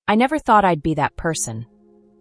I never thought I'd be that person,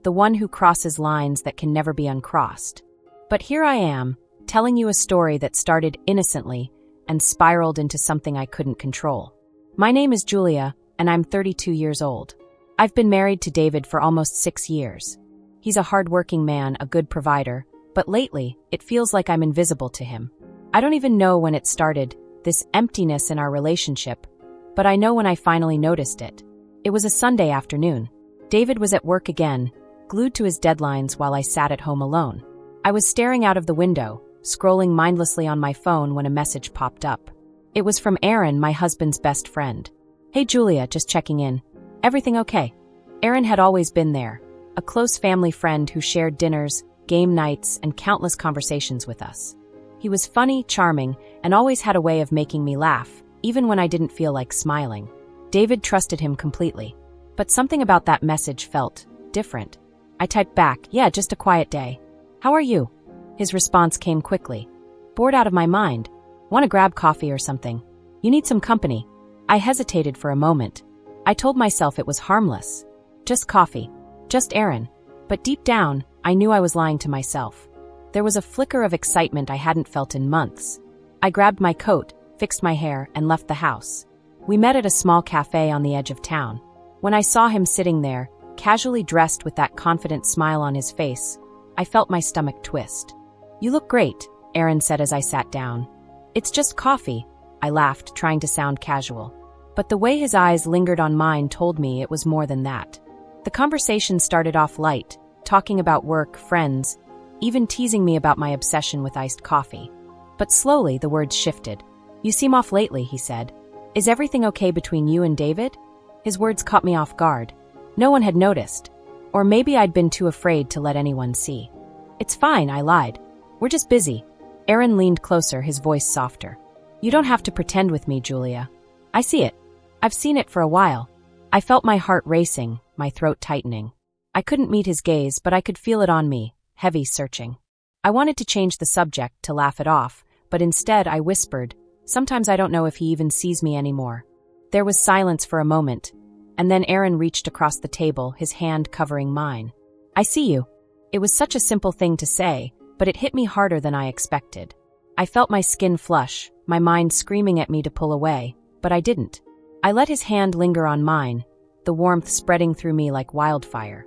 the one who crosses lines that can never be uncrossed. But here I am, telling you a story that started innocently and spiraled into something I couldn't control. My name is Julia, and I'm 32 years old. I've been married to David for almost 6 years. He's a hardworking man, a good provider, but lately, it feels like I'm invisible to him. I don't even know when it started, this emptiness in our relationship, but I know when I finally noticed it. It was a Sunday afternoon. David was at work again, glued to his deadlines while I sat at home alone. I was staring out of the window, scrolling mindlessly on my phone when a message popped up. It was from Aaron, my husband's best friend. "Hey Julia, just checking in. Everything okay?" Aaron had always been there, a close family friend who shared dinners, game nights, and countless conversations with us. He was funny, charming, and always had a way of making me laugh, even when I didn't feel like smiling. David trusted him completely. But something about that message felt different. I typed back, "Yeah, just a quiet day. How are you?" His response came quickly. "Bored out of my mind. Want to grab coffee or something? You need some company." I hesitated for a moment. I told myself it was harmless. Just coffee. Just Aaron. But deep down, I knew I was lying to myself. There was a flicker of excitement I hadn't felt in months. I grabbed my coat, fixed my hair, and left the house. We met at a small cafe on the edge of town. When I saw him sitting there, casually dressed with that confident smile on his face, I felt my stomach twist. "You look great," Aaron said as I sat down. "It's just coffee," I laughed, trying to sound casual. But the way his eyes lingered on mine told me it was more than that. The conversation started off light, talking about work, friends, even teasing me about my obsession with iced coffee. But slowly the words shifted. "You seem off lately," he said. "Is everything okay between you and David?" His words caught me off guard. No one had noticed. Or maybe I'd been too afraid to let anyone see. "It's fine," I lied. "We're just busy." Aaron leaned closer, his voice softer. "You don't have to pretend with me, Julia. I see it. I've seen it for a while." I felt my heart racing, my throat tightening. I couldn't meet his gaze, but I could feel it on me, heavy, searching. I wanted to change the subject, to laugh it off, but instead I whispered, "Sometimes I don't know if he even sees me anymore." There was silence for a moment, and then Aaron reached across the table, his hand covering mine. "I see you." It was such a simple thing to say, but it hit me harder than I expected. I felt my skin flush, my mind screaming at me to pull away, but I didn't. I let his hand linger on mine, the warmth spreading through me like wildfire.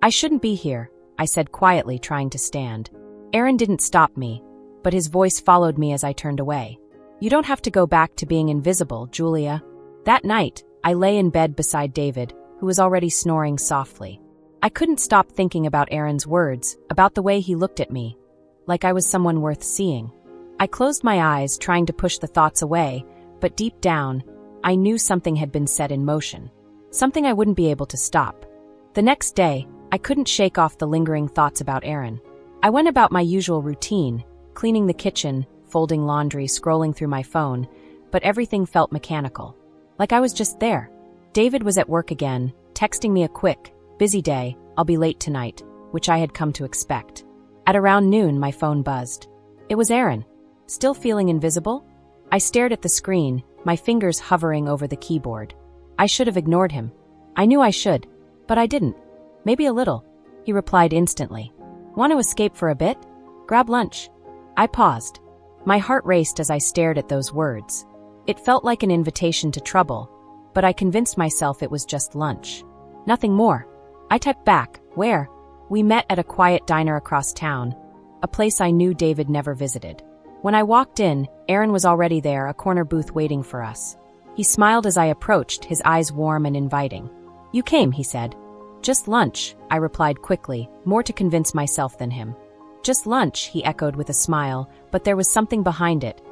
"I shouldn't be here," I said quietly, trying to stand. Aaron didn't stop me, but his voice followed me as I turned away. "You don't have to go back to being invisible, Julia." That night, I lay in bed beside David, who was already snoring softly. I couldn't stop thinking about Aaron's words, about the way he looked at me, like I was someone worth seeing. I closed my eyes, trying to push the thoughts away, but deep down, I knew something had been set in motion. Something I wouldn't be able to stop. The next day, I couldn't shake off the lingering thoughts about Aaron. I went about my usual routine, cleaning the kitchen, folding laundry, scrolling through my phone, but everything felt mechanical. Like I was just there. David was at work again, texting me a quick, "Busy day, I'll be late tonight," which I had come to expect. At around noon, my phone buzzed. It was Aaron. Still feeling invisible? I stared at the screen, my fingers hovering over the keyboard. I should have ignored him. I knew I should, but I didn't. "Maybe a little," he replied instantly. "Want to escape for a bit? Grab lunch." I paused. My heart raced as I stared at those words. It felt like an invitation to trouble, but I convinced myself it was just lunch. Nothing more. I typed back, "Where?" We met at a quiet diner across town, a place I knew David never visited. When I walked in, Aaron was already there, a corner booth waiting for us. He smiled as I approached, his eyes warm and inviting. "You came," he said. "Just lunch," I replied quickly, more to convince myself than him. "Just lunch," he echoed with a smile, but there was something behind it,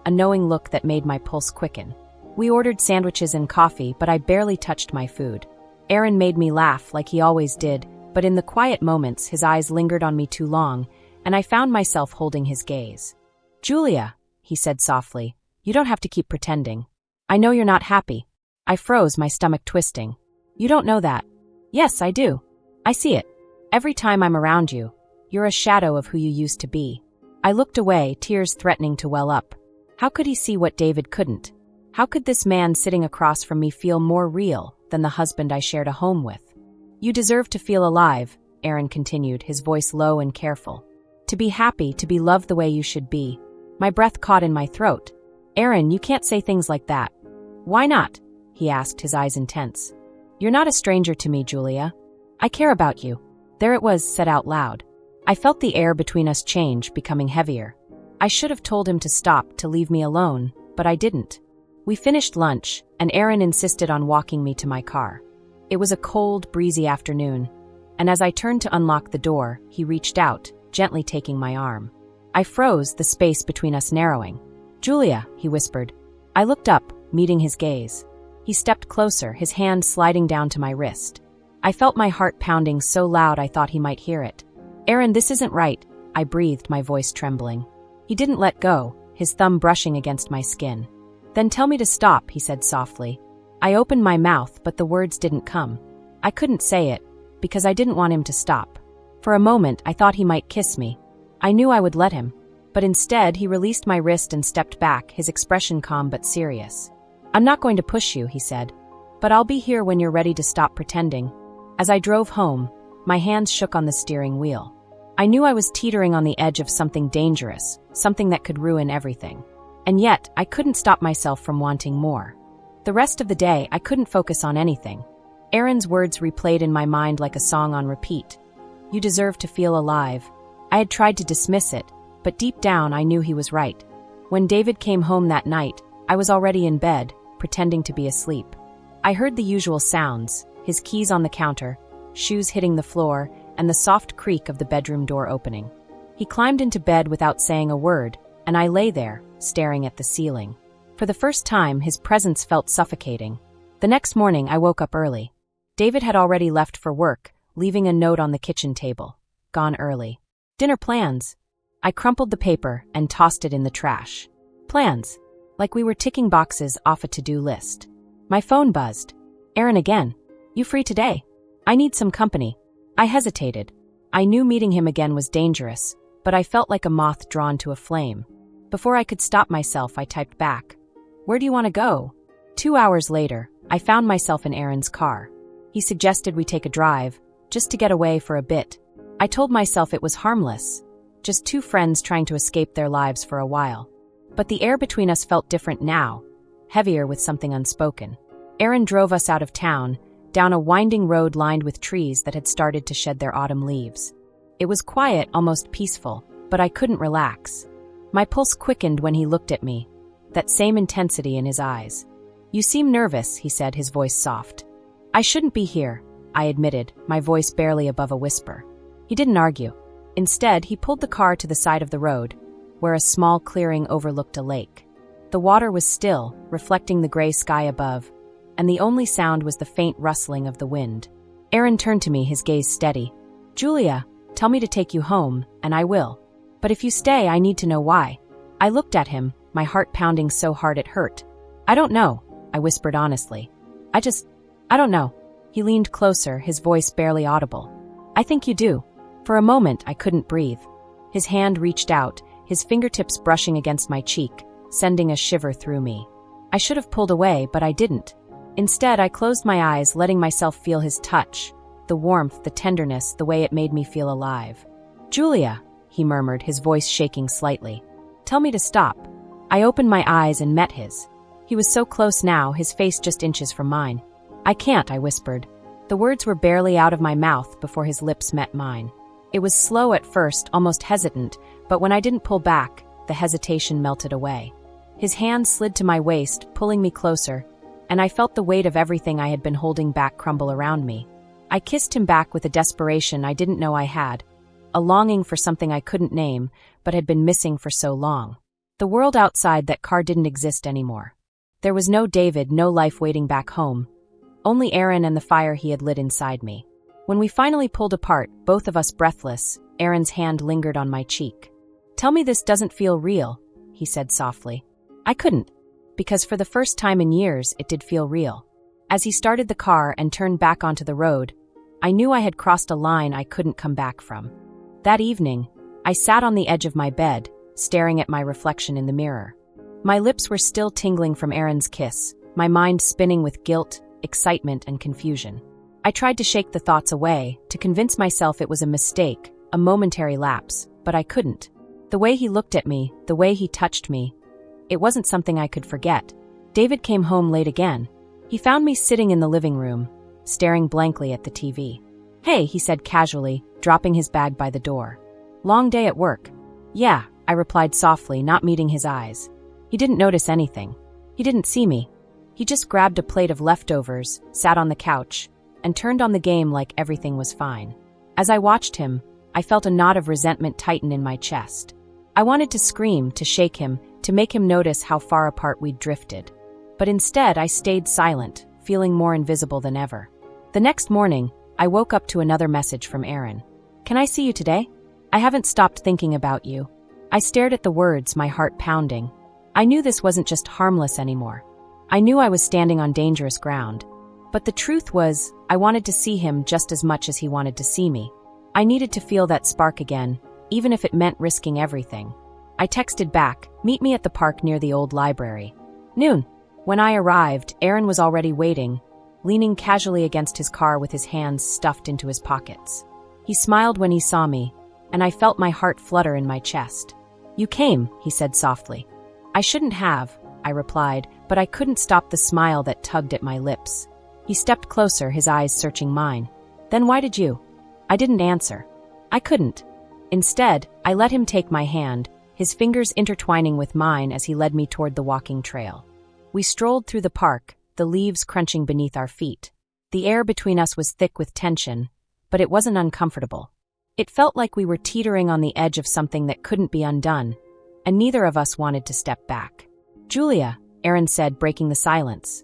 a knowing look that made my pulse quicken. We ordered sandwiches and coffee, but I barely touched my food. Aaron made me laugh like he always did, but in the quiet moments his eyes lingered on me too long, and I found myself holding his gaze. "Julia," he said softly, "you don't have to keep pretending. I know you're not happy." I froze, my stomach twisting. "You don't know that." "Yes, I do. I see it. Every time I'm around you, you're a shadow of who you used to be." I looked away, tears threatening to well up. How could he see what David couldn't? How could this man sitting across from me feel more real than the husband I shared a home with? You deserve to feel alive, Aaron continued, his voice low and careful. To be happy, to be loved the way you should be. My breath caught in my throat. Aaron, you can't say things like that. Why not? He asked, his eyes intense. You're not a stranger to me, Julia. I care about you. There it was, said out loud. I felt the air between us change, becoming heavier. I should have told him to stop, to leave me alone, but I didn't. We finished lunch, and Aaron insisted on walking me to my car. It was a cold, breezy afternoon, and as I turned to unlock the door, he reached out, gently taking my arm. I froze, the space between us narrowing. Julia, he whispered. I looked up, meeting his gaze. He stepped closer, his hand sliding down to my wrist. I felt my heart pounding so loud I thought he might hear it. Aaron, this isn't right, I breathed, my voice trembling. He didn't let go, his thumb brushing against my skin. Then tell me to stop, he said softly. I opened my mouth, but the words didn't come. I couldn't say it, because I didn't want him to stop. For a moment, I thought he might kiss me. I knew I would let him, but instead he released my wrist and stepped back, his expression calm but serious. I'm not going to push you, he said, but I'll be here when you're ready to stop pretending. As I drove home, my hands shook on the steering wheel. I knew I was teetering on the edge of something dangerous, something that could ruin everything. And yet, I couldn't stop myself from wanting more. The rest of the day, I couldn't focus on anything. Aaron's words replayed in my mind like a song on repeat. You deserve to feel alive. I had tried to dismiss it, but deep down I knew he was right. When David came home that night, I was already in bed, pretending to be asleep. I heard the usual sounds, his keys on the counter, shoes hitting the floor, and the soft creak of the bedroom door opening. He climbed into bed without saying a word, and I lay there, staring at the ceiling. For the first time, his presence felt suffocating. The next morning, I woke up early. David had already left for work, leaving a note on the kitchen table. Gone early. Dinner plans. I crumpled the paper and tossed it in the trash. Plans. Like we were ticking boxes off a to-do list. My phone buzzed. Aaron again. You free today? I need some company. I hesitated. I knew meeting him again was dangerous, but I felt like a moth drawn to a flame. Before I could stop myself, I typed back. Where do you want to go? 2 hours later, I found myself in Aaron's car. He suggested we take a drive, just to get away for a bit. I told myself it was harmless, just two friends trying to escape their lives for a while. But the air between us felt different now, heavier with something unspoken. Aaron drove us out of town, down a winding road lined with trees that had started to shed their autumn leaves. It was quiet, almost peaceful, but I couldn't relax. My pulse quickened when he looked at me, that same intensity in his eyes. You seem nervous, he said, his voice soft. I shouldn't be here, I admitted, my voice barely above a whisper. He didn't argue. Instead, he pulled the car to the side of the road, where a small clearing overlooked a lake. The water was still, reflecting the gray sky above, and the only sound was the faint rustling of the wind. Aaron turned to me, his gaze steady. Julia, tell me to take you home, and I will. But if you stay, I need to know why. I looked at him, my heart pounding so hard it hurt. I don't know, I whispered honestly. I don't know. He leaned closer, his voice barely audible. I think you do. For a moment, I couldn't breathe. His hand reached out, his fingertips brushing against my cheek, sending a shiver through me. I should have pulled away, but I didn't. Instead, I closed my eyes, letting myself feel his touch, the warmth, the tenderness, the way it made me feel alive. Julia, he murmured, his voice shaking slightly. Tell me to stop. I opened my eyes and met his. He was so close now, his face just inches from mine. I can't, I whispered. The words were barely out of my mouth before his lips met mine. It was slow at first, almost hesitant, but when I didn't pull back, the hesitation melted away. His hand slid to my waist, pulling me closer, and I felt the weight of everything I had been holding back crumble around me. I kissed him back with a desperation I didn't know I had, a longing for something I couldn't name, but had been missing for so long. The world outside that car didn't exist anymore. There was no David, no life waiting back home. Only Aaron and the fire he had lit inside me. When we finally pulled apart, both of us breathless, Aaron's hand lingered on my cheek. Tell me this doesn't feel real, he said softly. I couldn't, because for the first time in years, it did feel real. As he started the car and turned back onto the road, I knew I had crossed a line I couldn't come back from. That evening, I sat on the edge of my bed, staring at my reflection in the mirror. My lips were still tingling from Aaron's kiss, my mind spinning with guilt, excitement, and confusion. I tried to shake the thoughts away, to convince myself it was a mistake, a momentary lapse, but I couldn't. The way he looked at me, the way he touched me, it wasn't something I could forget. David came home late again. He found me sitting in the living room, staring blankly at the TV. "Hey," he said casually, dropping his bag by the door. "Long day at work?" "Yeah," I replied softly, not meeting his eyes. He didn't notice anything. He didn't see me. He just grabbed a plate of leftovers, sat on the couch, and turned on the game like everything was fine. As I watched him, I felt a knot of resentment tighten in my chest. I wanted to scream, to shake him, to make him notice how far apart we'd drifted. But instead, I stayed silent, feeling more invisible than ever. The next morning, I woke up to another message from Aaron. "Can I see you today? I haven't stopped thinking about you." I stared at the words, my heart pounding. I knew this wasn't just harmless anymore. I knew I was standing on dangerous ground. But the truth was, I wanted to see him just as much as he wanted to see me. I needed to feel that spark again, even if it meant risking everything. I texted back, "Meet me at the park near the old library. Noon." When I arrived, Aaron was already waiting, leaning casually against his car with his hands stuffed into his pockets. He smiled when he saw me, and I felt my heart flutter in my chest. "You came," he said softly. "I shouldn't have," I replied, but I couldn't stop the smile that tugged at my lips. He stepped closer, his eyes searching mine. "Then why did you?" I didn't answer. I couldn't. Instead, I let him take my hand, his fingers intertwining with mine as he led me toward the walking trail. We strolled through the park, the leaves crunching beneath our feet. The air between us was thick with tension, but it wasn't uncomfortable. It felt like we were teetering on the edge of something that couldn't be undone, and neither of us wanted to step back. "Julia," Aaron said, breaking the silence.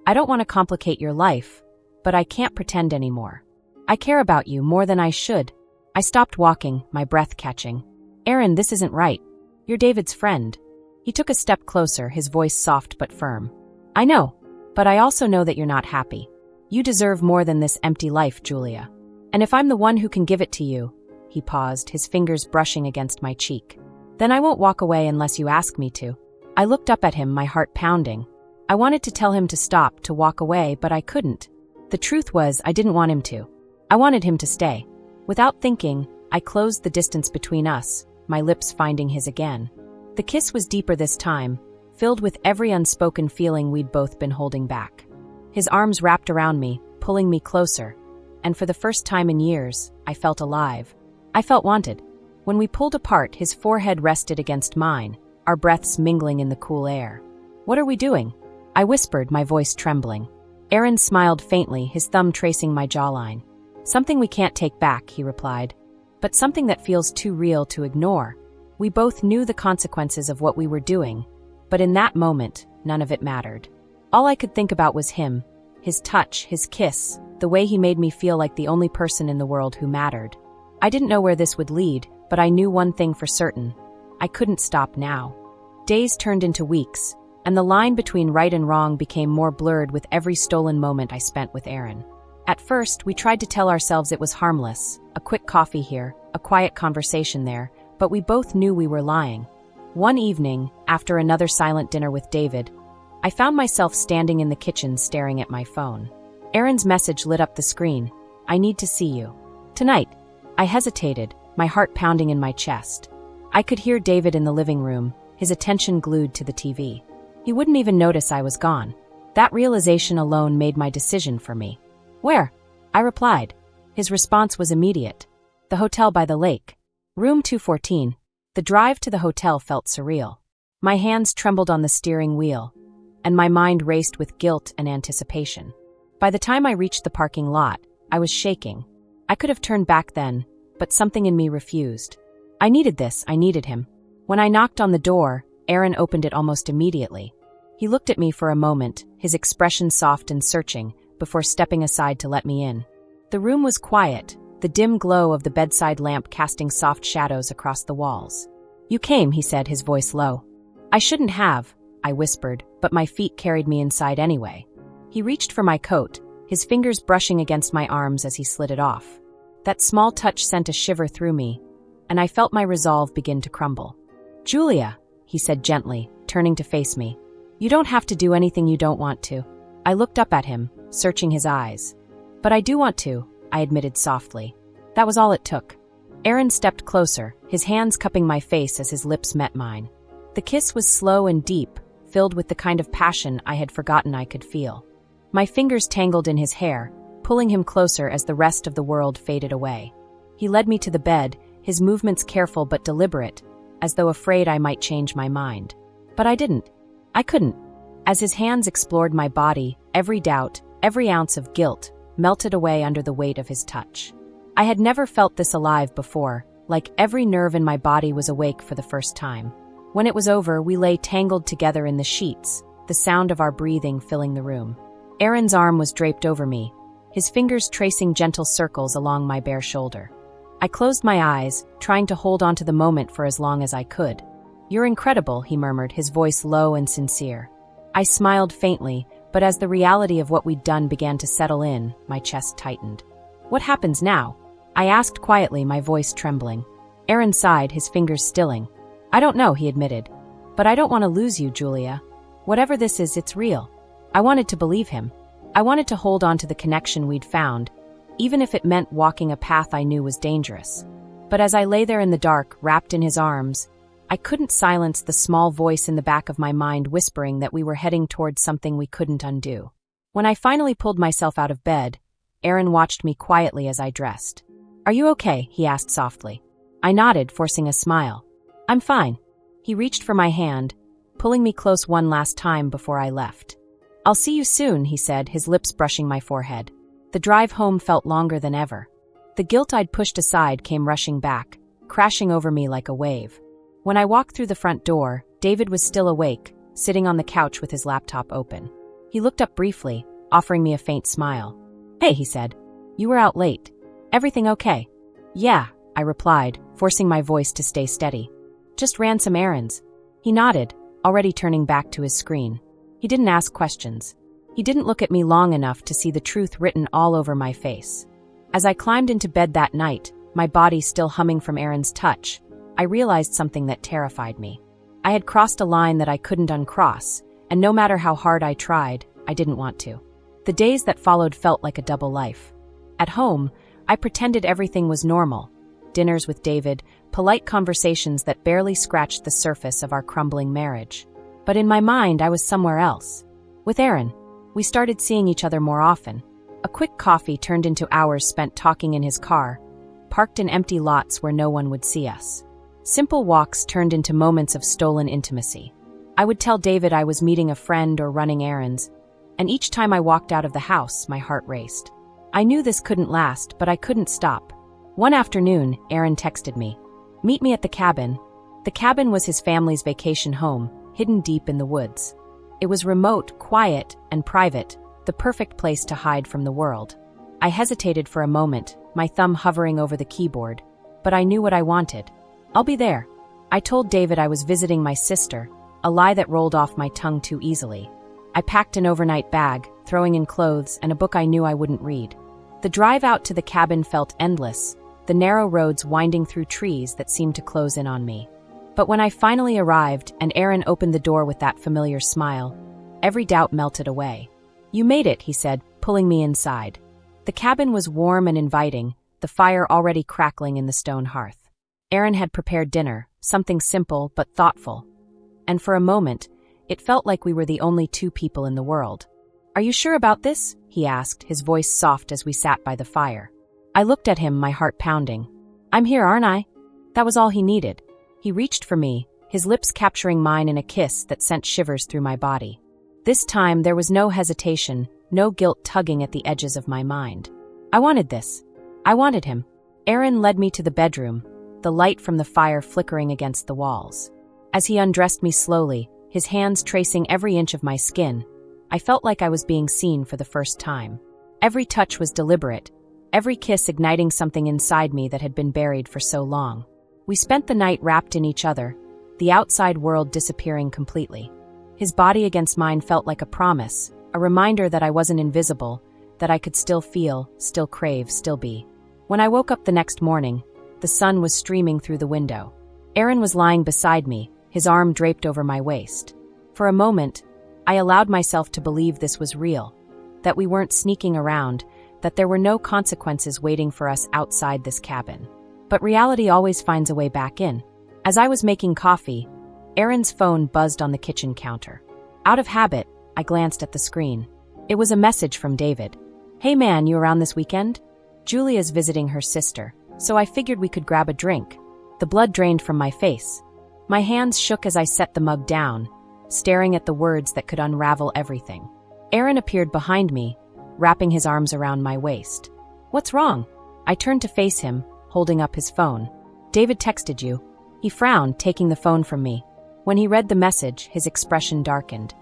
"I don't want to complicate your life, but I can't pretend anymore. I care about you more than I should." I stopped walking, my breath catching. "Aaron, this isn't right. You're David's friend." He took a step closer, his voice soft but firm. "I know, but I also know that you're not happy. You deserve more than this empty life, Julia. And if I'm the one who can give it to you," he paused, his fingers brushing against my cheek, "then I won't walk away unless you ask me to." I looked up at him, my heart pounding. I wanted to tell him to stop, to walk away, but I couldn't. The truth was, I didn't want him to. I wanted him to stay. Without thinking, I closed the distance between us, my lips finding his again. The kiss was deeper this time, filled with every unspoken feeling we'd both been holding back. His arms wrapped around me, pulling me closer, and for the first time in years, I felt alive. I felt wanted. When we pulled apart, his forehead rested against mine, our breaths mingling in the cool air. "What are we doing?" I whispered, my voice trembling. Aaron smiled faintly, his thumb tracing my jawline. "Something we can't take back," he replied, "but something that feels too real to ignore." We both knew the consequences of what we were doing, but in that moment, none of it mattered. All I could think about was him, his touch, his kiss, the way he made me feel like the only person in the world who mattered. I didn't know where this would lead, but I knew one thing for certain. I couldn't stop now. Days turned into weeks, and the line between right and wrong became more blurred with every stolen moment I spent with Aaron. At first, we tried to tell ourselves it was harmless, a quick coffee here, a quiet conversation there, but we both knew we were lying. One evening, after another silent dinner with David, I found myself standing in the kitchen staring at my phone. Aaron's message lit up the screen. "I need to see you. Tonight." I hesitated, my heart pounding in my chest. I could hear David in the living room, his attention glued to the TV. He wouldn't even notice I was gone. That realization alone made my decision for me. "Where?" I replied. His response was immediate. "The hotel by the lake. Room 214. The drive to the hotel felt surreal. My hands trembled on the steering wheel, and my mind raced with guilt and anticipation. By the time I reached the parking lot, I was shaking. I could have turned back then, but something in me refused. I needed this, I needed him. When I knocked on the door, Aaron opened it almost immediately. He looked at me for a moment, his expression soft and searching, before stepping aside to let me in. The room was quiet, the dim glow of the bedside lamp casting soft shadows across the walls. "You came," he said, his voice low. "I shouldn't have," I whispered, but my feet carried me inside anyway. He reached for my coat, his fingers brushing against my arms as he slid it off. That small touch sent a shiver through me, and I felt my resolve begin to crumble. "Julia," he said gently, turning to face me. "You don't have to do anything you don't want to." I looked up at him, searching his eyes. But I do want to, I admitted softly. That was all it took. Aaron stepped closer, his hands cupping my face as his lips met mine. The kiss was slow and deep, filled with the kind of passion I had forgotten I could feel. My fingers tangled in his hair, pulling him closer as the rest of the world faded away. He led me to the bed, his movements careful but deliberate, as though afraid I might change my mind. But I didn't. I couldn't. As his hands explored my body, every doubt, every ounce of guilt, melted away under the weight of his touch. I had never felt this alive before, like every nerve in my body was awake for the first time. When it was over, we lay tangled together in the sheets, the sound of our breathing filling the room. Aaron's arm was draped over me, his fingers tracing gentle circles along my bare shoulder. I closed my eyes, trying to hold on to the moment for as long as I could. "You're incredible," he murmured, his voice low and sincere. I smiled faintly, but as the reality of what we'd done began to settle in, my chest tightened. "What happens now?" I asked quietly, my voice trembling. Aaron sighed, his fingers stilling. "I don't know," he admitted. "But I don't want to lose you, Julia. Whatever this is, it's real." I wanted to believe him. I wanted to hold on to the connection we'd found, even if it meant walking a path I knew was dangerous. But as I lay there in the dark, wrapped in his arms, I couldn't silence the small voice in the back of my mind whispering that we were heading towards something we couldn't undo. When I finally pulled myself out of bed, Aaron watched me quietly as I dressed. "Are you okay?" he asked softly. I nodded, forcing a smile. "I'm fine." He reached for my hand, pulling me close one last time before I left. "I'll see you soon," he said, his lips brushing my forehead. The drive home felt longer than ever. The guilt I'd pushed aside came rushing back, crashing over me like a wave. When I walked through the front door, David was still awake, sitting on the couch with his laptop open. He looked up briefly, offering me a faint smile. "Hey," he said. "You were out late. Everything okay?" "Yeah," I replied, forcing my voice to stay steady. "Just ran some errands." He nodded, already turning back to his screen. He didn't ask questions. He didn't look at me long enough to see the truth written all over my face. As I climbed into bed that night, my body still humming from Aaron's touch, I realized something that terrified me. I had crossed a line that I couldn't uncross, and no matter how hard I tried, I didn't want to. The days that followed felt like a double life. At home, I pretended everything was normal. Dinners with David, polite conversations that barely scratched the surface of our crumbling marriage. But in my mind, I was somewhere else. With Aaron, we started seeing each other more often. A quick coffee turned into hours spent talking in his car, parked in empty lots where no one would see us. Simple walks turned into moments of stolen intimacy. I would tell David I was meeting a friend or running errands, and each time I walked out of the house, my heart raced. I knew this couldn't last, but I couldn't stop. One afternoon, Aaron texted me, "Meet me at the cabin." The cabin was his family's vacation home, hidden deep in the woods. It was remote, quiet, and private, the perfect place to hide from the world. I hesitated for a moment, my thumb hovering over the keyboard, but I knew what I wanted. "I'll be there." I told David I was visiting my sister, a lie that rolled off my tongue too easily. I packed an overnight bag, throwing in clothes and a book I knew I wouldn't read. The drive out to the cabin felt endless, the narrow roads winding through trees that seemed to close in on me. But when I finally arrived and Aaron opened the door with that familiar smile, every doubt melted away. "You made it," he said, pulling me inside. The cabin was warm and inviting, the fire already crackling in the stone hearth. Aaron had prepared dinner, something simple but thoughtful. And for a moment, it felt like we were the only two people in the world. "Are you sure about this?" he asked, his voice soft as we sat by the fire. I looked at him, my heart pounding. "I'm here, aren't I?" That was all he needed. He reached for me, his lips capturing mine in a kiss that sent shivers through my body. This time, there was no hesitation, no guilt tugging at the edges of my mind. I wanted this. I wanted him. Aaron led me to the bedroom, the light from the fire flickering against the walls. As he undressed me slowly, his hands tracing every inch of my skin, I felt like I was being seen for the first time. Every touch was deliberate, every kiss igniting something inside me that had been buried for so long. We spent the night wrapped in each other, the outside world disappearing completely. His body against mine felt like a promise, a reminder that I wasn't invisible, that I could still feel, still crave, still be. When I woke up the next morning, the sun was streaming through the window. Aaron was lying beside me, his arm draped over my waist. For a moment, I allowed myself to believe this was real, that we weren't sneaking around, that there were no consequences waiting for us outside this cabin. But reality always finds a way back in. As I was making coffee, Aaron's phone buzzed on the kitchen counter. Out of habit, I glanced at the screen. It was a message from David. "Hey man, you around this weekend? Julia's visiting her sister, so I figured we could grab a drink." The blood drained from my face. My hands shook as I set the mug down, staring at the words that could unravel everything. Aaron appeared behind me, wrapping his arms around my waist. "What's wrong?" I turned to face him, holding up his phone. "David texted you." He frowned, taking the phone from me. When he read the message, his expression darkened.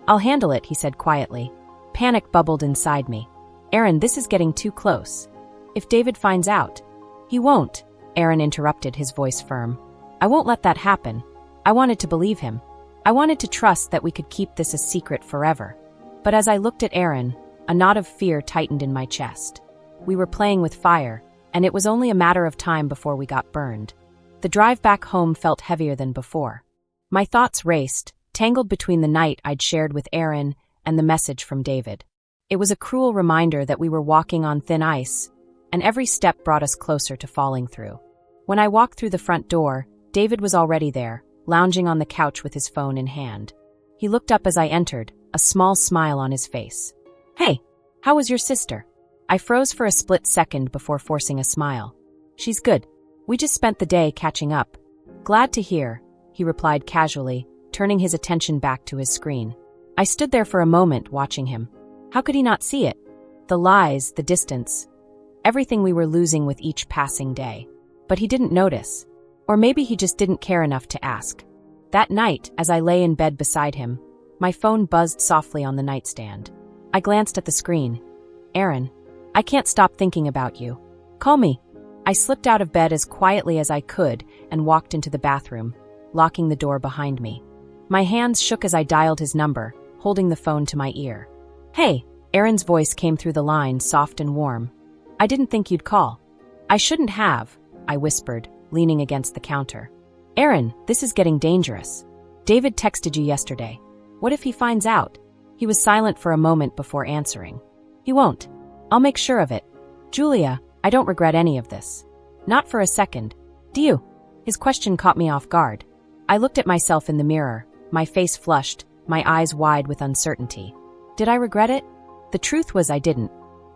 "I'll handle it," he said quietly. Panic bubbled inside me. "Aaron, this is getting too close. If David finds out..." "He won't," Aaron interrupted, his voice firm. "I won't let that happen." I wanted to believe him. I wanted to trust that we could keep this a secret forever. But as I looked at Aaron, a knot of fear tightened in my chest. We were playing with fire, and it was only a matter of time before we got burned. The drive back home felt heavier than before. My thoughts raced, tangled between the night I'd shared with Aaron and the message from David. It was a cruel reminder that we were walking on thin ice, and every step brought us closer to falling through. When I walked through the front door, David was already there, lounging on the couch with his phone in hand. He looked up as I entered, a small smile on his face. "Hey, how was your sister?" I froze for a split second before forcing a smile. "She's good. We just spent the day catching up." "Glad to hear," he replied casually, turning his attention back to his screen. I stood there for a moment, watching him. How could he not see it? The lies, the distance, everything we were losing with each passing day. But he didn't notice. Or maybe he just didn't care enough to ask. That night, as I lay in bed beside him, my phone buzzed softly on the nightstand. I glanced at the screen. "Aaron, I can't stop thinking about you. Call me." I slipped out of bed as quietly as I could and walked into the bathroom, locking the door behind me. My hands shook as I dialed his number, holding the phone to my ear. "Hey," Aaron's voice came through the line, soft and warm. "I didn't think you'd call." "I shouldn't have," I whispered, leaning against the counter. "Aaron, this is getting dangerous. David texted you yesterday. What if he finds out?" He was silent for a moment before answering. "He won't. I'll make sure of it. Julia, I don't regret any of this." "Not for a second. Do you?" His question caught me off guard. I looked at myself in the mirror, my face flushed, my eyes wide with uncertainty. Did I regret it? The truth was I didn't.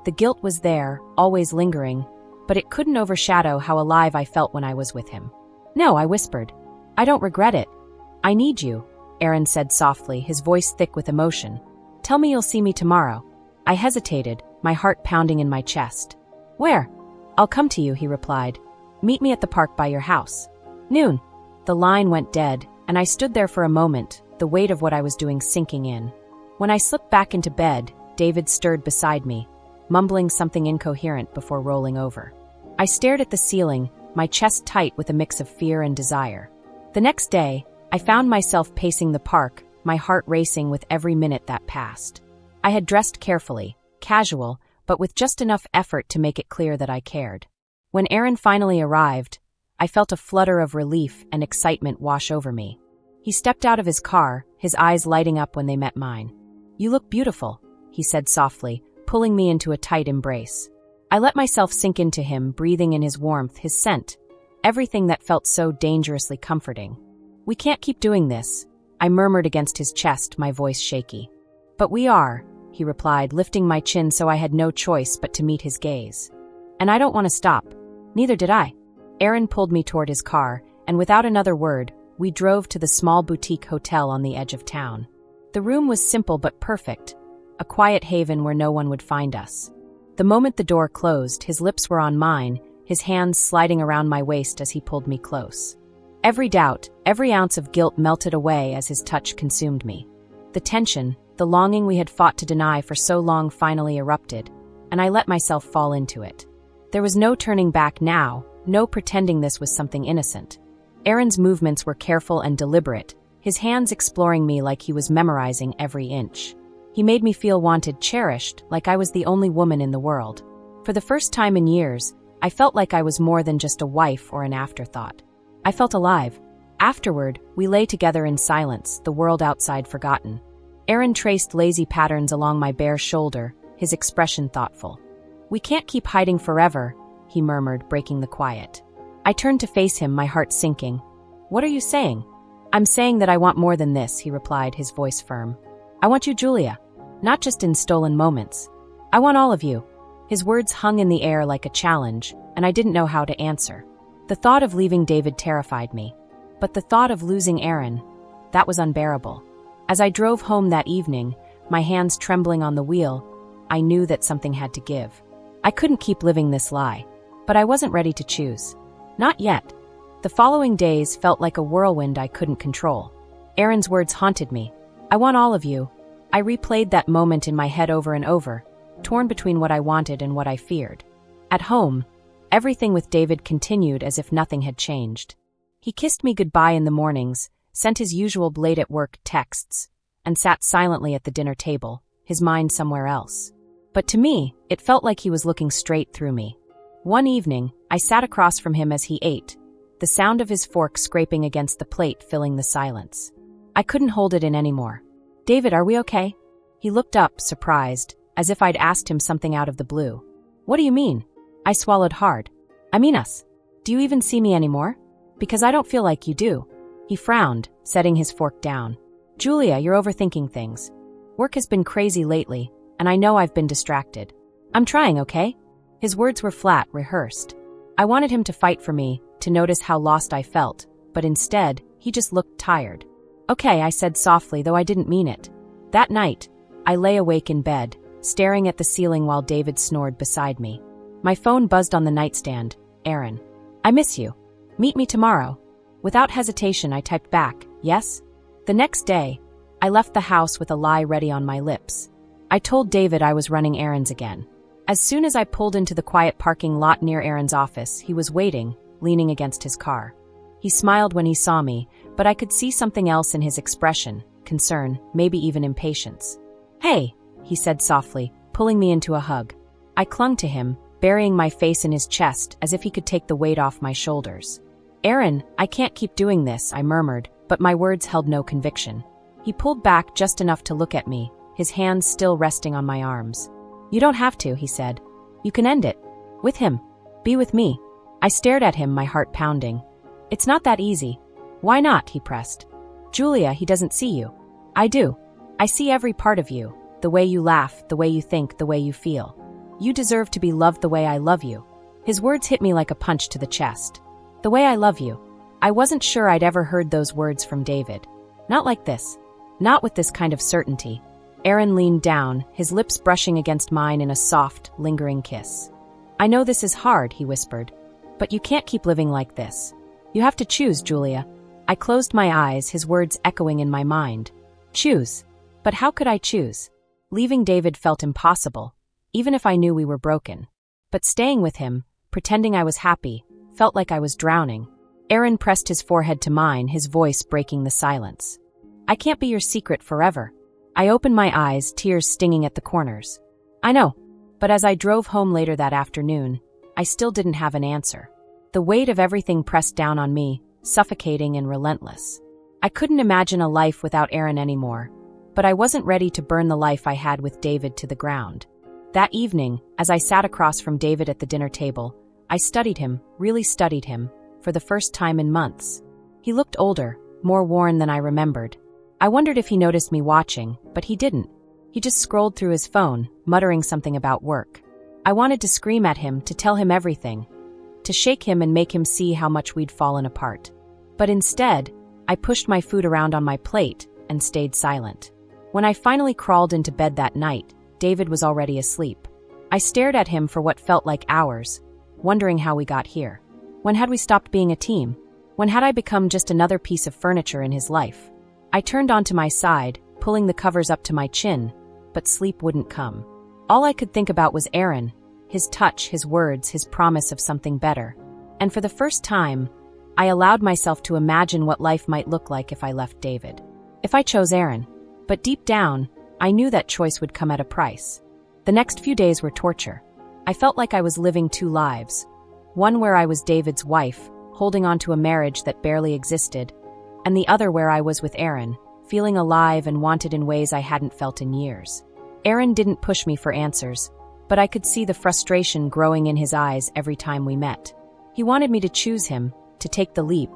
The guilt was there, always lingering, but it couldn't overshadow how alive I felt when I was with him. "No," I whispered. "I don't regret it. I need you," Aaron said softly, his voice thick with emotion. "Tell me you'll see me tomorrow." I hesitated, my heart pounding in my chest. "Where?" "I'll come to you," he replied. "Meet me at the park by your house. Noon." The line went dead, and I stood there for a moment, the weight of what I was doing sinking in. When I slipped back into bed, David stirred beside me, mumbling something incoherent before rolling over. I stared at the ceiling, my chest tight with a mix of fear and desire. The next day, I found myself pacing the park, my heart racing with every minute that passed. I had dressed carefully, casual, but with just enough effort to make it clear that I cared. When Aaron finally arrived, I felt a flutter of relief and excitement wash over me. He stepped out of his car, his eyes lighting up when they met mine. "You look beautiful," he said softly, pulling me into a tight embrace. I let myself sink into him, breathing in his warmth, his scent, everything that felt so dangerously comforting. "We can't keep doing this," I murmured against his chest, my voice shaky. "But we are," he replied, lifting my chin so I had no choice but to meet his gaze. "And I don't want to stop." Neither did I. Aaron pulled me toward his car, and without another word, we drove to the small boutique hotel on the edge of town. The room was simple but perfect, a quiet haven where no one would find us. The moment the door closed, his lips were on mine, his hands sliding around my waist as he pulled me close. Every doubt, every ounce of guilt melted away as his touch consumed me. The tension, the longing we had fought to deny for so long finally erupted, and I let myself fall into it. There was no turning back now, no pretending this was something innocent. Aaron's movements were careful and deliberate, his hands exploring me like he was memorizing every inch. He made me feel wanted, cherished, like I was the only woman in the world. For the first time in years, I felt like I was more than just a wife or an afterthought. I felt alive. Afterward, we lay together in silence, the world outside forgotten. Aaron traced lazy patterns along my bare shoulder, his expression thoughtful. "We can't keep hiding forever," he murmured, breaking the quiet. I turned to face him, my heart sinking. "What are you saying?" "I'm saying that I want more than this," he replied, his voice firm. "I want you, Julia. Not just in stolen moments. I want all of you." His words hung in the air like a challenge, and I didn't know how to answer. The thought of leaving David terrified me. But the thought of losing Aaron, that was unbearable. As I drove home that evening, my hands trembling on the wheel, I knew that something had to give. I couldn't keep living this lie. But I wasn't ready to choose. Not yet. The following days felt like a whirlwind I couldn't control. Aaron's words haunted me. "I want all of you." I replayed that moment in my head over and over, torn between what I wanted and what I feared. At home, everything with David continued as if nothing had changed. He kissed me goodbye in the mornings, sent his usual late-at-work texts, and sat silently at the dinner table, his mind somewhere else. But to me, it felt like he was looking straight through me. One evening, I sat across from him as he ate, the sound of his fork scraping against the plate filling the silence. I couldn't hold it in anymore. "David, are we okay?" He looked up, surprised, as if I'd asked him something out of the blue. "What do you mean?" I swallowed hard. "I mean us. Do you even see me anymore? Because I don't feel like you do." He frowned, setting his fork down. "Julia, you're overthinking things. Work has been crazy lately, and I know I've been distracted. I'm trying, okay?" His words were flat, rehearsed. I wanted him to fight for me, to notice how lost I felt, but instead, he just looked tired. "Okay," I said softly, though I didn't mean it. That night, I lay awake in bed, staring at the ceiling while David snored beside me. My phone buzzed on the nightstand. "Aaron. I miss you. Meet me tomorrow." Without hesitation, I typed back, "Yes?" The next day, I left the house with a lie ready on my lips. I told David I was running errands again. As soon as I pulled into the quiet parking lot near Aaron's office, he was waiting, leaning against his car. He smiled when he saw me, but I could see something else in his expression, concern, maybe even impatience. "Hey," he said softly, pulling me into a hug. I clung to him, burying my face in his chest as if he could take the weight off my shoulders. "Aaron, I can't keep doing this," I murmured, but my words held no conviction. He pulled back just enough to look at me, his hands still resting on my arms. "You don't have to," he said. "You can end it. With him. Be with me." I stared at him, my heart pounding. "It's not that easy." "Why not?" he pressed. "Julia, he doesn't see you." "I do. I see every part of you. The way you laugh, the way you think, the way you feel. You deserve to be loved the way I love you." His words hit me like a punch to the chest. "The way I love you." I wasn't sure I'd ever heard those words from David. Not like this. Not with this kind of certainty. Aaron leaned down, his lips brushing against mine in a soft, lingering kiss. "I know this is hard," he whispered, "but you can't keep living like this. You have to choose, Julia." I closed my eyes, his words echoing in my mind. Choose. But how could I choose? Leaving David felt impossible, even if I knew we were broken. But staying with him, pretending I was happy, felt like I was drowning. Aaron pressed his forehead to mine, his voice breaking the silence. "I can't be your secret forever." I opened my eyes, tears stinging at the corners. "I know." But as I drove home later that afternoon, I still didn't have an answer. The weight of everything pressed down on me, suffocating and relentless. I couldn't imagine a life without Aaron anymore, but I wasn't ready to burn the life I had with David to the ground. That evening, as I sat across from David at the dinner table, I studied him, really studied him, for the first time in months. He looked older, more worn than I remembered. I wondered if he noticed me watching, but he didn't. He just scrolled through his phone, muttering something about work. I wanted to scream at him, to tell him everything, to shake him and make him see how much we'd fallen apart. But instead, I pushed my food around on my plate and stayed silent. When I finally crawled into bed that night, David was already asleep. I stared at him for what felt like hours, wondering how we got here. When had we stopped being a team? When had I become just another piece of furniture in his life? I turned onto my side, pulling the covers up to my chin, but sleep wouldn't come. All I could think about was Aaron, his touch, his words, his promise of something better. And for the first time, I allowed myself to imagine what life might look like if I left David. If I chose Aaron. But deep down, I knew that choice would come at a price. The next few days were torture. I felt like I was living two lives. One where I was David's wife, holding on to a marriage that barely existed, and the other where I was with Aaron, feeling alive and wanted in ways I hadn't felt in years. Aaron didn't push me for answers, but I could see the frustration growing in his eyes every time we met. He wanted me to choose him, to take the leap,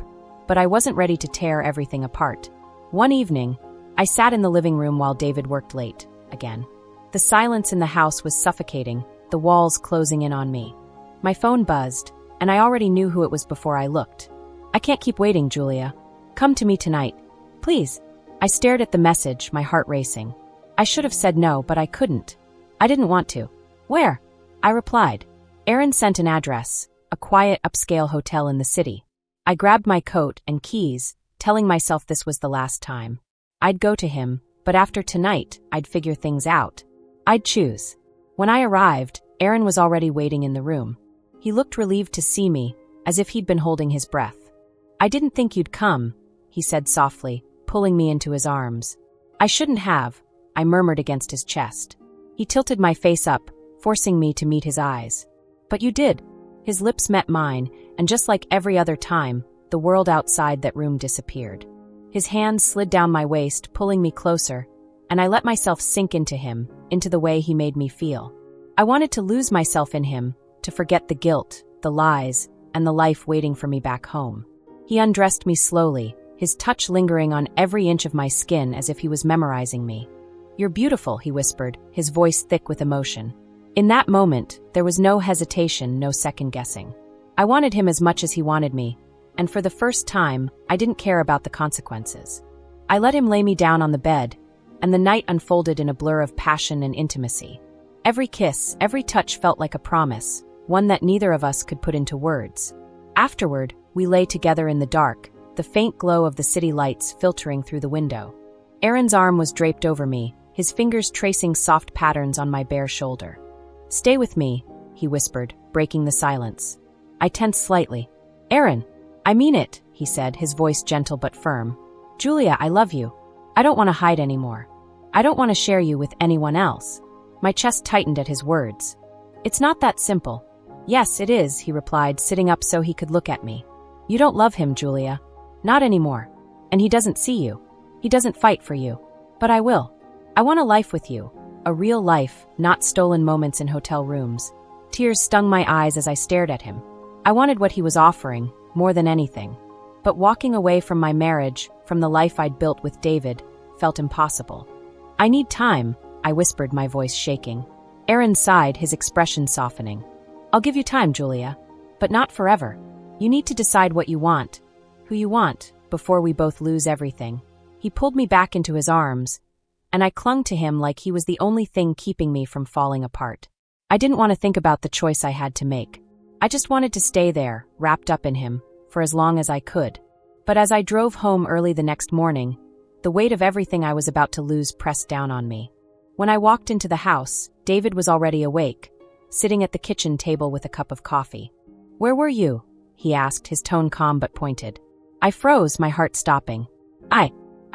but I wasn't ready to tear everything apart. One evening, I sat in the living room while David worked late, again. The silence in the house was suffocating, the walls closing in on me. My phone buzzed, and I already knew who it was before I looked. "I can't keep waiting, Julia. Come to me tonight. Please." I stared at the message, my heart racing. I should have said no, but I couldn't. I didn't want to. "Where?" I replied. Aaron sent an address, a quiet upscale hotel in the city. I grabbed my coat and keys, telling myself this was the last time. I'd go to him, but after tonight, I'd figure things out. I'd choose. When I arrived, Aaron was already waiting in the room. He looked relieved to see me, as if he'd been holding his breath. "I didn't think you'd come," he said softly, pulling me into his arms. "I shouldn't have," I murmured against his chest. He tilted my face up, forcing me to meet his eyes. "But you did." His lips met mine, and just like every other time, the world outside that room disappeared. His hands slid down my waist, pulling me closer, and I let myself sink into him, into the way he made me feel. I wanted to lose myself in him, to forget the guilt, the lies, and the life waiting for me back home. He undressed me slowly, his touch lingering on every inch of my skin as if he was memorizing me. "You're beautiful," he whispered, his voice thick with emotion. In that moment, there was no hesitation, no second-guessing. I wanted him as much as he wanted me, and for the first time, I didn't care about the consequences. I let him lay me down on the bed, and the night unfolded in a blur of passion and intimacy. Every kiss, every touch felt like a promise, one that neither of us could put into words. Afterward, we lay together in the dark, the faint glow of the city lights filtering through the window. Aaron's arm was draped over me, his fingers tracing soft patterns on my bare shoulder. "Stay with me," he whispered, breaking the silence. I tensed slightly. "Aaron, I mean it," he said, his voice gentle but firm. "Julia, I love you. I don't want to hide anymore. I don't want to share you with anyone else." My chest tightened at his words. "It's not that simple." "Yes, it is," he replied, sitting up so he could look at me. "You don't love him, Julia. Not anymore. And he doesn't see you. He doesn't fight for you. But I will. I want a life with you. A real life, not stolen moments in hotel rooms." Tears stung my eyes as I stared at him. I wanted what he was offering, more than anything. But walking away from my marriage, from the life I'd built with David, felt impossible. "I need time," I whispered, my voice shaking. Aaron sighed, his expression softening. "I'll give you time, Julia. But not forever. You need to decide what you want, who you want, before we both lose everything." He pulled me back into his arms, and I clung to him like he was the only thing keeping me from falling apart. I didn't want to think about the choice I had to make. I just wanted to stay there, wrapped up in him, for as long as I could. But as I drove home early the next morning, the weight of everything I was about to lose pressed down on me. When I walked into the house, David was already awake, sitting at the kitchen table with a cup of coffee. "Where were you?" he asked, his tone calm but pointed. I froze, my heart stopping.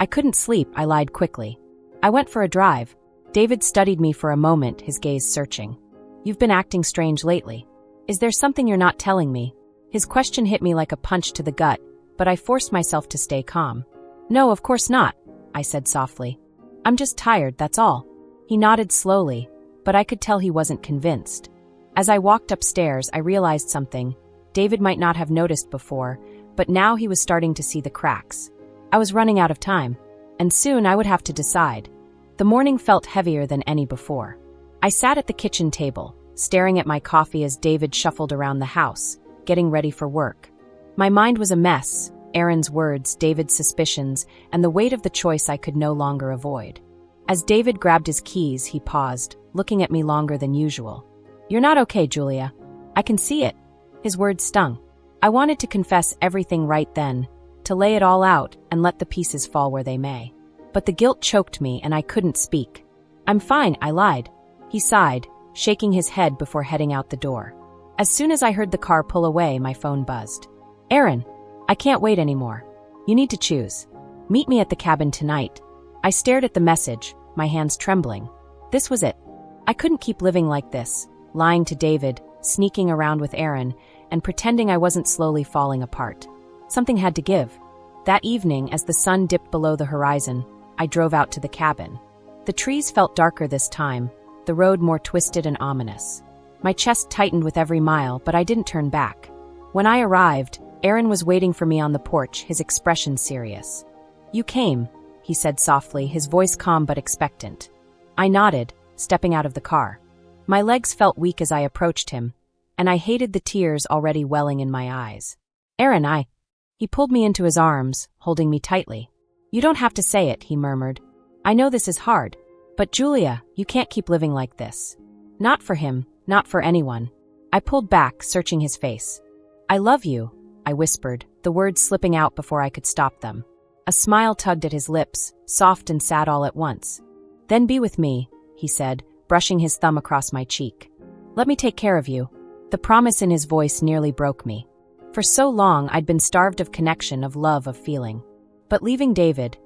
I couldn't sleep, I lied quickly. "I went for a drive." David studied me for a moment, his gaze searching. "You've been acting strange lately. Is there something you're not telling me?" His question hit me like a punch to the gut, but I forced myself to stay calm. "No, of course not," I said softly. "I'm just tired, that's all." He nodded slowly, but I could tell he wasn't convinced. As I walked upstairs, I realized something David might not have noticed before, but now he was starting to see the cracks. I was running out of time, and soon I would have to decide. The morning felt heavier than any before. I sat at the kitchen table, staring at my coffee as David shuffled around the house, getting ready for work. My mind was a mess, Aaron's words, David's suspicions, and the weight of the choice I could no longer avoid. As David grabbed his keys, he paused, looking at me longer than usual. "You're not okay, Julia. I can see it." His words stung. I wanted to confess everything right then, to lay it all out and let the pieces fall where they may. But the guilt choked me and I couldn't speak. "I'm fine," I lied. He sighed, shaking his head before heading out the door. As soon as I heard the car pull away, my phone buzzed. "Aaron, I can't wait anymore. You need to choose. Meet me at the cabin tonight." I stared at the message, my hands trembling. This was it. I couldn't keep living like this, lying to David, sneaking around with Aaron, and pretending I wasn't slowly falling apart. Something had to give. That evening, as the sun dipped below the horizon, I drove out to the cabin. The trees felt darker this time, the road more twisted and ominous. My chest tightened with every mile, but I didn't turn back. When I arrived, Aaron was waiting for me on the porch, his expression serious. "You came," he said softly, his voice calm but expectant. I nodded, stepping out of the car. My legs felt weak as I approached him, and I hated the tears already welling in my eyes. "Aaron, He pulled me into his arms, holding me tightly. "You don't have to say it," he murmured. "I know this is hard, but Julia, you can't keep living like this. Not for him, not for anyone." I pulled back, searching his face. "I love you," I whispered, the words slipping out before I could stop them. A smile tugged at his lips, soft and sad all at once. "Then be with me," he said, brushing his thumb across my cheek. "Let me take care of you." The promise in his voice nearly broke me. For so long I'd been starved of connection, of love, of feeling. But leaving David,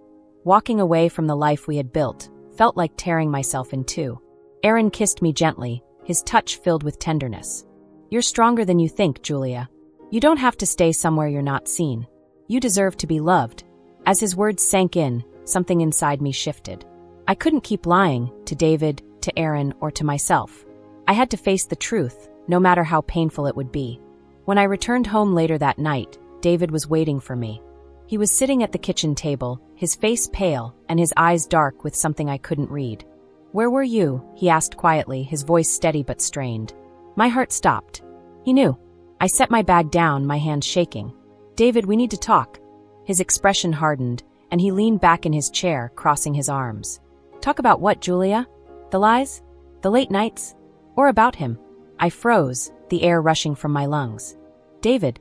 walking away from the life we had built, felt like tearing myself in two. Aaron kissed me gently, his touch filled with tenderness. "You're stronger than you think, Julia. You don't have to stay somewhere you're not seen. You deserve to be loved." As his words sank in, something inside me shifted. I couldn't keep lying, to David, to Aaron, or to myself. I had to face the truth, no matter how painful it would be. When I returned home later that night, David was waiting for me. He was sitting at the kitchen table, his face pale and his eyes dark with something I couldn't read. "Where were you?" he asked quietly, his voice steady but strained. My heart stopped. He knew. I set my bag down, my hands shaking. "David, we need to talk." His expression hardened, and he leaned back in his chair, crossing his arms. "Talk about what, Julia? The lies? The late nights? Or about him?" I froze, the air rushing from my lungs. "David,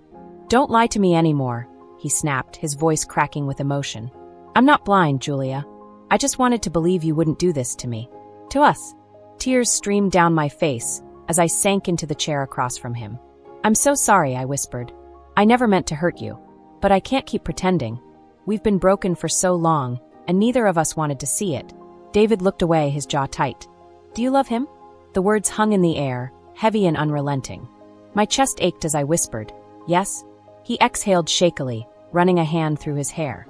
don't lie to me anymore," he snapped, his voice cracking with emotion. "I'm not blind, Julia. I just wanted to believe you wouldn't do this to me. To us." Tears streamed down my face as I sank into the chair across from him. "I'm so sorry," I whispered. "I never meant to hurt you. But I can't keep pretending. We've been broken for so long, and neither of us wanted to see it." David looked away, his jaw tight. "Do you love him?" The words hung in the air, heavy and unrelenting. My chest ached as I whispered, "Yes." He exhaled shakily, running a hand through his hair.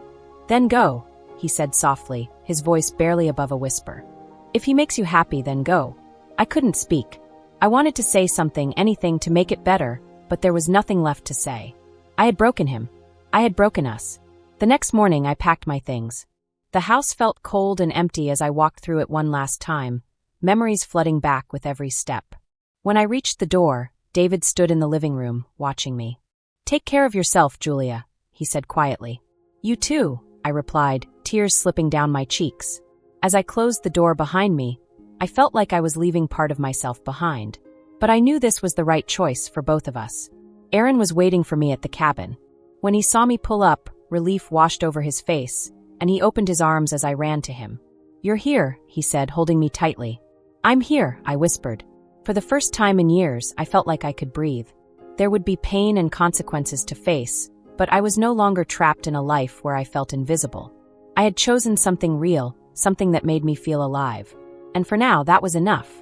"Then go," he said softly, his voice barely above a whisper. "If he makes you happy, then go." I couldn't speak. I wanted to say something, anything to make it better, but there was nothing left to say. I had broken him. I had broken us. The next morning I packed my things. The house felt cold and empty as I walked through it one last time, memories flooding back with every step. When I reached the door, David stood in the living room, watching me. "Take care of yourself, Julia," he said quietly. "You too," I replied, tears slipping down my cheeks. As I closed the door behind me, I felt like I was leaving part of myself behind. But I knew this was the right choice for both of us. Aaron was waiting for me at the cabin. When he saw me pull up, relief washed over his face, and he opened his arms as I ran to him. "You're here," he said, holding me tightly. "I'm here," I whispered. For the first time in years, I felt like I could breathe. There would be pain and consequences to face, but I was no longer trapped in a life where I felt invisible. I had chosen something real, something that made me feel alive. And for now, that was enough.